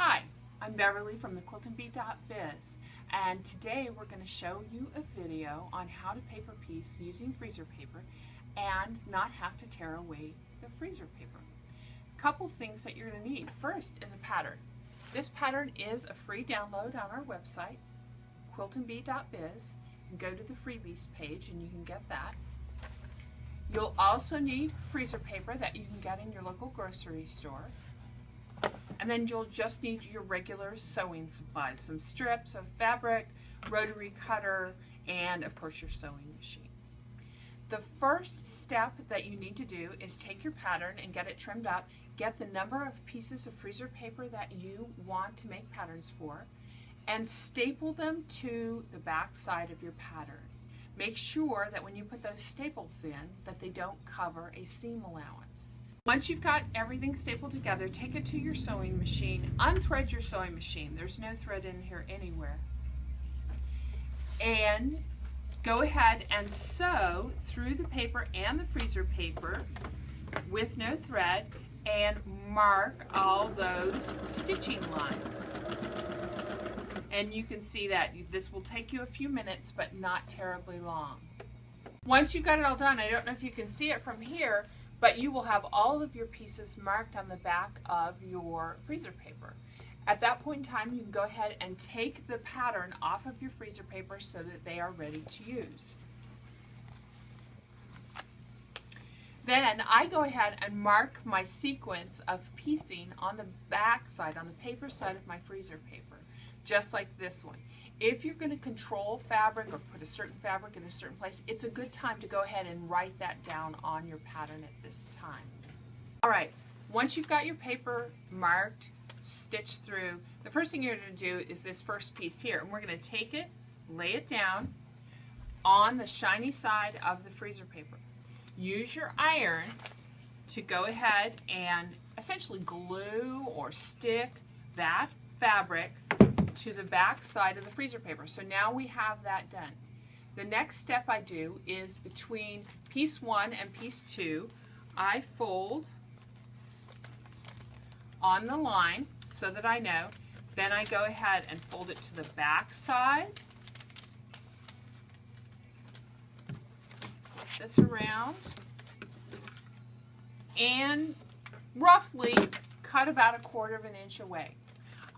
Hi, I'm Beverly from the quiltandbee.biz, and today we're going to show you a video on how to paper piece using freezer paper and not have to tear away the freezer paper. Couple of things that you're going to need. First is a pattern. This pattern is a free download on our website, quiltandbee.biz. You can go to the freebies page and you can get that. You'll also need freezer paper that you can get in your local grocery store. And then you'll just need your regular sewing supplies, some strips of fabric, rotary cutter, and of course your sewing machine. The first step that you need to do is take your pattern and get it trimmed up, get the number of pieces of freezer paper that you want to make patterns for, and staple them to the back side of your pattern. Make sure that when you put those staples in that they don't cover a seam allowance. Once you've got everything stapled together, take it to your sewing machine, unthread your sewing machine. There's no thread in here anywhere. And go ahead and sew through the paper and the freezer paper with no thread and mark all those stitching lines. And you can see that this will take you a few minutes, but not terribly long. Once you've got it all done, I don't know if you can see it from here, but you will have all of your pieces marked on the back of your freezer paper. At that point in time, you can go ahead and take the pattern off of your freezer paper so that they are ready to use. Then I go ahead and mark my sequence of piecing on the back side, on the paper side of my freezer paper, just like this one. If you're going to control fabric or put a certain fabric in a certain place, it's a good time to go ahead and write that down on your pattern at this time. All right, once you've got your paper marked, stitched through, the first thing you're going to do is this first piece here, and we're going to take it, lay it down on the shiny side of the freezer paper. Use your iron to go ahead and essentially glue or stick that fabric to the back side of the freezer paper. So now we have that done. The next step I do is between piece 1 and piece 2, I fold on the line so that I know. Then I go ahead and fold it to the back side. Flip this around and roughly cut about 1/4 inch away.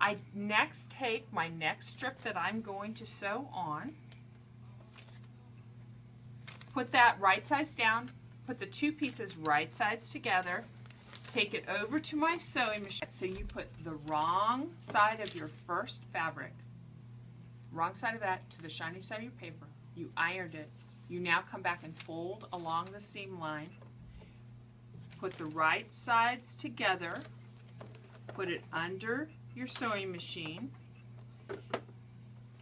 I next take my next strip that I'm going to sew on, put that right sides down, put the two pieces right sides together, take it over to my sewing machine. So you put the wrong side of your first fabric, wrong side of that to the shiny side of your paper. You ironed it. You now come back and fold along the seam line, put the right sides together, put it under your sewing machine,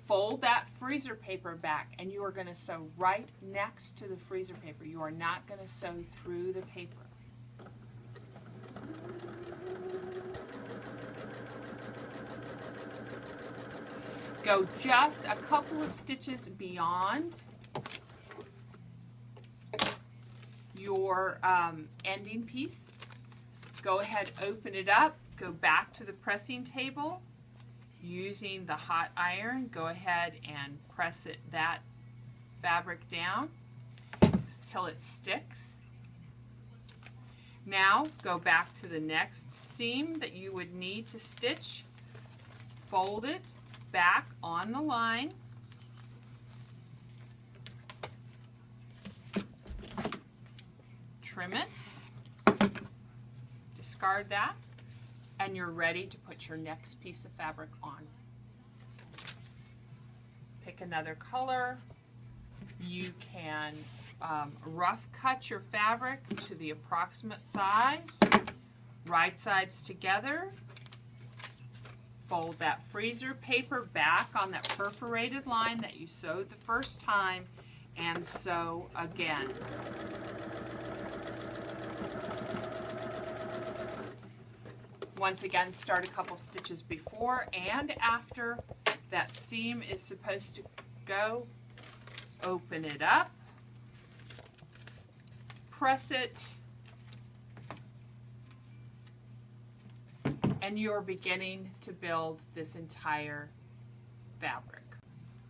fold that freezer paper back, and you are going to sew right next to the freezer paper. You are not going to sew through the paper. Go just a couple of stitches beyond your ending piece. Go ahead, open it up. Go back to the pressing table. Using the hot iron, go ahead and press that fabric down till it sticks. Now go back to the next seam that you would need to stitch. Fold it back on the line. Trim it. Discard that. And you're ready to put your next piece of fabric on. Pick another color. You can rough cut your fabric to the approximate size. Right sides together. Fold that freezer paper back on that perforated line that you sewed the first time and sew again. Once again, start a couple stitches before and after that seam is supposed to go. Open it up, press it, and you're beginning to build this entire fabric.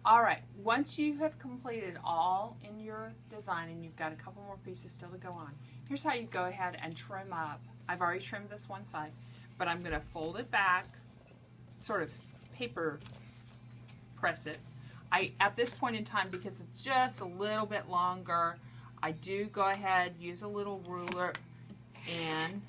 All right, once you have completed all in your design and you've got a couple more pieces still to go on, here's how you go ahead and trim up. I've already trimmed this one side, but I'm going to fold it back, sort of paper press it. At this point in time, because it's just a little bit longer, I do go ahead, use a little ruler, and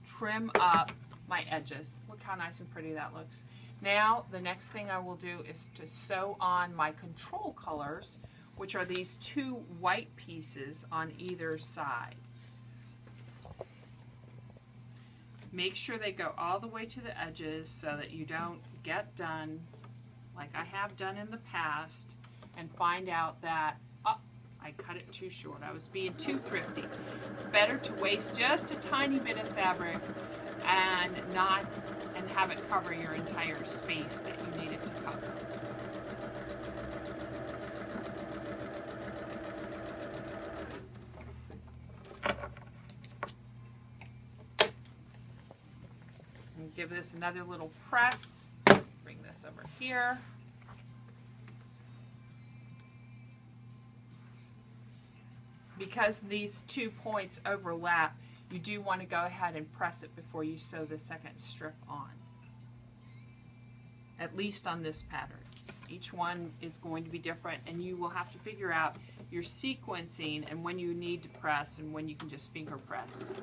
trim up my edges. Look how nice and pretty that looks. Now, the next thing I will do is to sew on my control colors, which are these two white pieces on either side. Make sure they go all the way to the edges so that you don't get done like I have done in the past and find out that, oh, I cut it too short. I was being too thrifty. It's better to waste just a tiny bit of fabric and have it cover your entire space that you need it to cover. And give this another little press. Bring this over here. Because these 2 points overlap, you do want to go ahead and press it before you sew the second strip on. At least on this pattern. Each one is going to be different, and you will have to figure out your sequencing and when you need to press and when you can just finger press.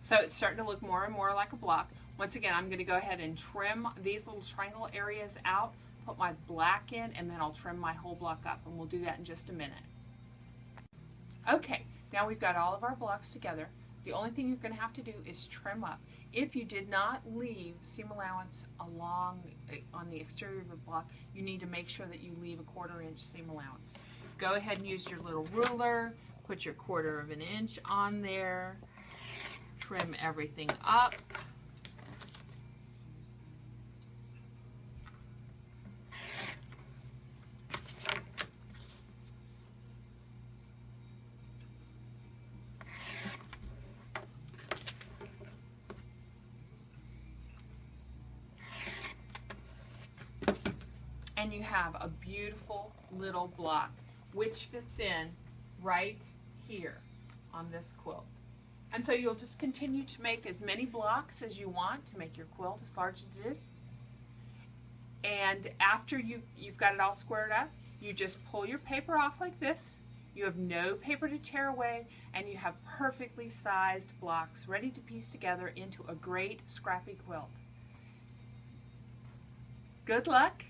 So it's starting to look more and more like a block. Once again, I'm going to go ahead and trim these little triangle areas out, put my black in, and then I'll trim my whole block up, and we'll do that in just a minute. Okay, now we've got all of our blocks together. The only thing you're going to have to do is trim up. If you did not leave seam allowance along on the exterior of the block, you need to make sure that you leave a 1/4 inch seam allowance. Go ahead and use your little ruler, put your 1/4 inch on there. Trim everything up. And you have a beautiful little block which fits in right here on this quilt. And so you'll just continue to make as many blocks as you want to make your quilt as large as it is. And after you've got it all squared up, you just pull your paper off like this. You have no paper to tear away, and you have perfectly sized blocks ready to piece together into a great scrappy quilt. Good luck,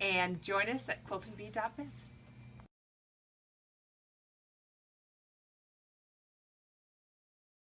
and join us at quiltandbee.biz.